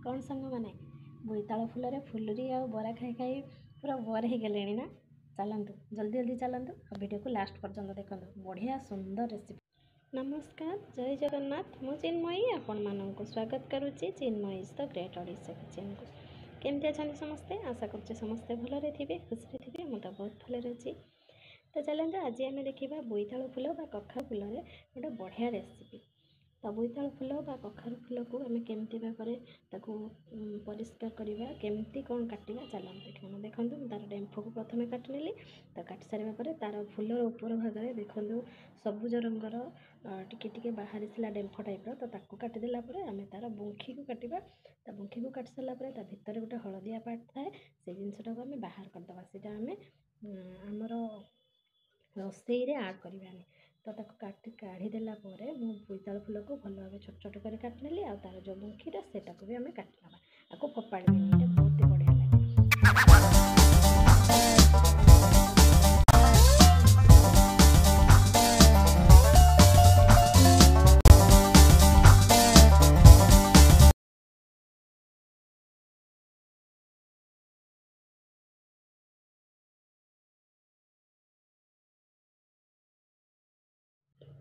कौन सांग मैंने बोईताल फुल फुलरी आ बरा खाई खाई पूरा बोर हो गले ना। चलतु जल्दी जल्दी चलतु और वीडियो को लास्ट पर्यंत देखो बढ़िया सुंदर रेसिपी। नमस्कार जय जगन्नाथ मु चिन्मयी आपण मानक स्वागत करुच्ची Chinmayi the great Odisha kitchen को। केमती अच्छा समस्ते आशा कर समस्ते भलरे थे खुशी थे मुझे बहुत भलरे अच्छी। तो चलते आज आम देखा बोईताल फुल कखारु फुल गोटे बढ़िया रेसिपी। तो बोईताल फुल कखारु फुल को आम केमती भाव में परिष्कार करवा केमती कौन काटा चलते देखा। देखो तार डेम्फ को प्रथम काटिनेली। तो काटि सारा तार फुलर ऊपर भाग में देखो सबुज रंगर टिके बाहरी डेम्फ टाइप तो ताकू काटिदेला आम तार बुंखी को काटा। तो बुंखी को काटि सारापर भितर गोटे हलदिया पार्ट थाए से जिनटा को आम बाहर करदे से आम आमर रोसई रे ऐड करवानी। तो ताको काढ़ीदेला मु बोईताल फुल को भल भाव छोट छोट कर काटिनेली आ तार जो बुंखीटा सेटा को भी आम काटिना आपको फोपाड़ी बहुत ही बढ़िया लगे।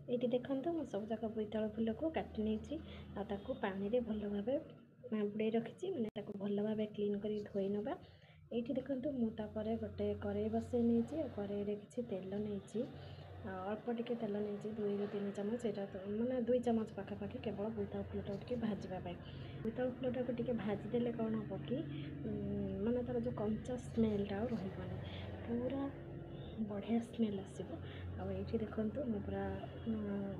ये देखो मैं सब जाक बोईताल फुल को काटि नहीं आपको पानी रे भल भाव बुड़े रखी मैंने भल भाव क्लीन कर धोई नवा। ये देखो मुझे गोटे कड़े बसई नहीं कड़े किसी तेल नहीं अल्प टिके तेल नहीं 2 ରୁ 3 ଚାମଚ यहाँ मैंने 2 ଚାମଚ पाखापाखि केवल बोईताल फुलटा टिके भाजवाई। बोईताल फुलटा को टिके भाजीदेले कौन हम कि माने तार जो कंचा स्मेलटा रही पूरा बढ़िया स्मेल आसो। आईठी देखो मैं पूरा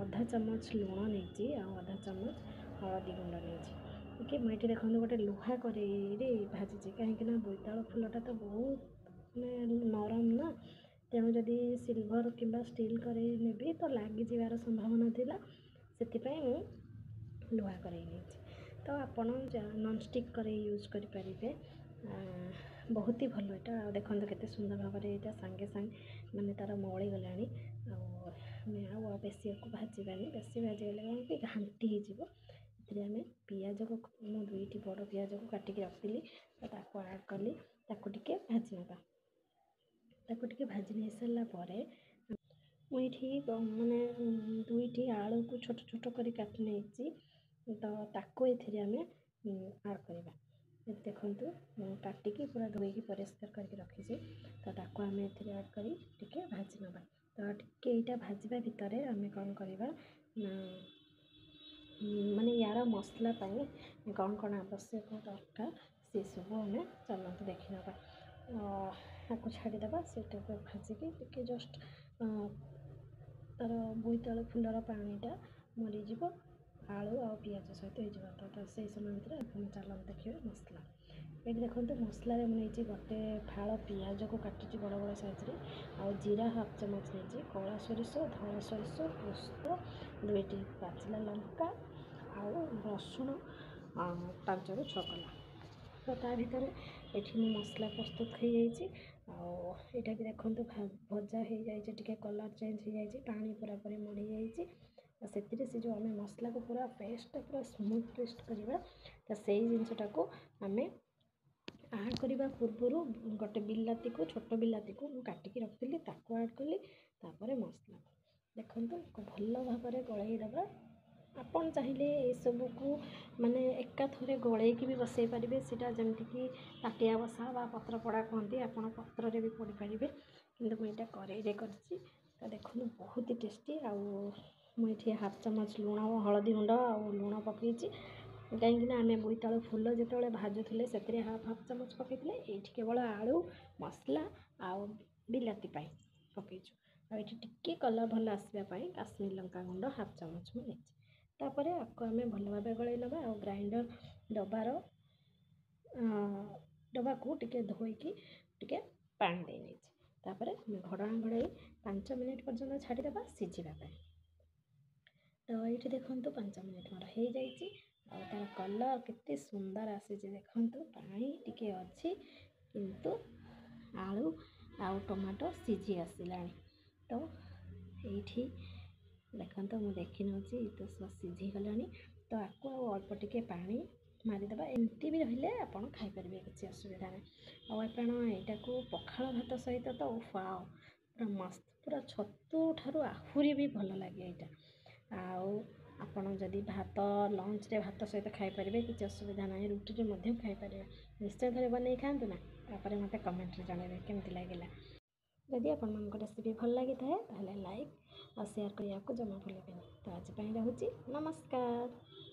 अधा चामच लुण नहीं आधा चामच हलदी गुंड नहीं कि मुझे देखो गोटे लुहा कड़े भाजी कहीं बोईताल फुलटा तो बहुत नरम ना तेणु जदि सिल्वर कि स्टील कड़े नेबी तो लगी जीवार संभावना थिला से लुहा कड़े नहीं। तो आपड़ नॉनस्टिक कड़े यूज करें बहुत ही भल यहाँ देखो केते सुंदर भाव में यहाँ सांगे सांगे माने तार मौली गलानी बेसी को भाजवानी बेसी भाजीगले कौन कि घाटी होमें पिज को मु 2टी बड़ पिज को काटिक रखी तो आड कली टे भाजी ना टे भाजी नहीं सारापर मुझे माने 2टी आलू को छोट छोट कर काटि नहीं तो ताको ये आम आड करवा। देखो काटिक पूरा धोईकी परिष्कार करके रखी तो ताको आम ए आड कर भाजी नवा। तो टे यहाँ भाजवा भितर आम कौन करवा माने यार मसला कौन कौन आवश्यक दरकार से सब आम चलते देखी ना। आपको छाड़ीदे से भाजिकी टे जस्ट तार बोईताल फुलर पानीटा मरीज आलू आ पिज सहित हो तो से समय भितर आप चलते देखिए मसला। ये देखो मसला मुझे गोटे फाड़ पिज को काटी बड़ बड़ साइज आ जीरा हाफ चामच नहीं कला सोरिष धला सोरिष पोस्त 2टी पाचिला लंका आ रसुण 5 ରୁ 6 कला। तो ता भर ये मसला प्रस्तुत हो जाइए भी देखो भजा हो जाए कलर चेंज हो जाए पानी पूरा पूरी मरी जाइए से जो आम मसला को पूरा पेस्ट पूरा स्मूथ पेस्ट करवा तो से जिनटा को आम आड करने पूर्वर गोटे बिलाती को छोट बिलाती को काटिकी रखी आड कली मसला देखो भल भाव में गलईदबा। आपन चाहिए सबू को माने एका थरे गलैकी भी बसई पारे सीटा जमीक ताटिया बसा बा पत्र पड़ा कहती आपड़ पत्र भी पड़ी पारे कि मुझे कड़े कर। तो देखो बहुत ही टेस्टी मुझे हाफ चामच लुण हलदी गुंड आ लुण पकई कहीं आम बोईताल फुल जो भाजुले से हाफ चामच पकई ये केवल आलू मसला आ बिलाती पकईचु ये टिके कलर भल आसवाई काश्मीर लंका गुंड हाफ चामच मुझे तापर आपको आम भल भाव गलई नवा। ग्राइंडर डबा को टिके धोईकी टिके पानी दे नहीं घड़ना घड़ाई 5 मिनिट पर्यंत छाड़ीदे सीझापी। तो ये देखो 5 मिनिट मोर हो जाइए तार कलर केते सुंदर आसी देखो पानी टिके अच्छी किंतु आलू आउ टमाटो सीझी आसला। तो ये देखो मुझे देखी नौ तो सीझी गलानी। तो आपको अल्प टिके पानी ମାରିଦେବା। ଏମିତି ବି ରହିଲେ ଆପଣ ଖାଇପାରିବେ, କିଛି ଅସୁବିଧା ନାହିଁ। ଆଉ ଆପଣ ଏଇଟାକୁ ପଖାଳ ଭାତ ସହିତ ତ ୱାଓ ପୁରା ମସ୍ତ, ପୁରା ଛତୁ ଠାରୁ ଆହୁରି ବି ଭଲ ଲାଗେ ଏଇଟା। ଆଉ ଆପଣ ଯଦି ଭାତ ଲଞ୍ଚରେ ଭାତ ସହିତ ଖାଇପାରିବେ, କିଛି ଅସୁବିଧା ନାହିଁ, ରୁଟିରେ ମଧ୍ୟ ଖାଇପାରିବେ। ନିଶ୍ଚୟ ଥରେ ବନେଇ ଖାଆନ୍ତୁ ନା, ତାପରେ ମୋତେ କମେଣ୍ଟରେ ଜଣାଇବେ କେମିତି ଲାଗିଲା। ଯଦି ଆପଣମାନଙ୍କ ରେସିପି ଭଲ ଲାଗିଥାଏ ତାହେଲେ ଲାଇକ୍ ଆଉ ସେୟାର କରିବାକୁ ଜମା ଭୁଲିବେନି। ତ ଆଜି ପାଇଁ ରହୁଛି, ନମସ୍କାର।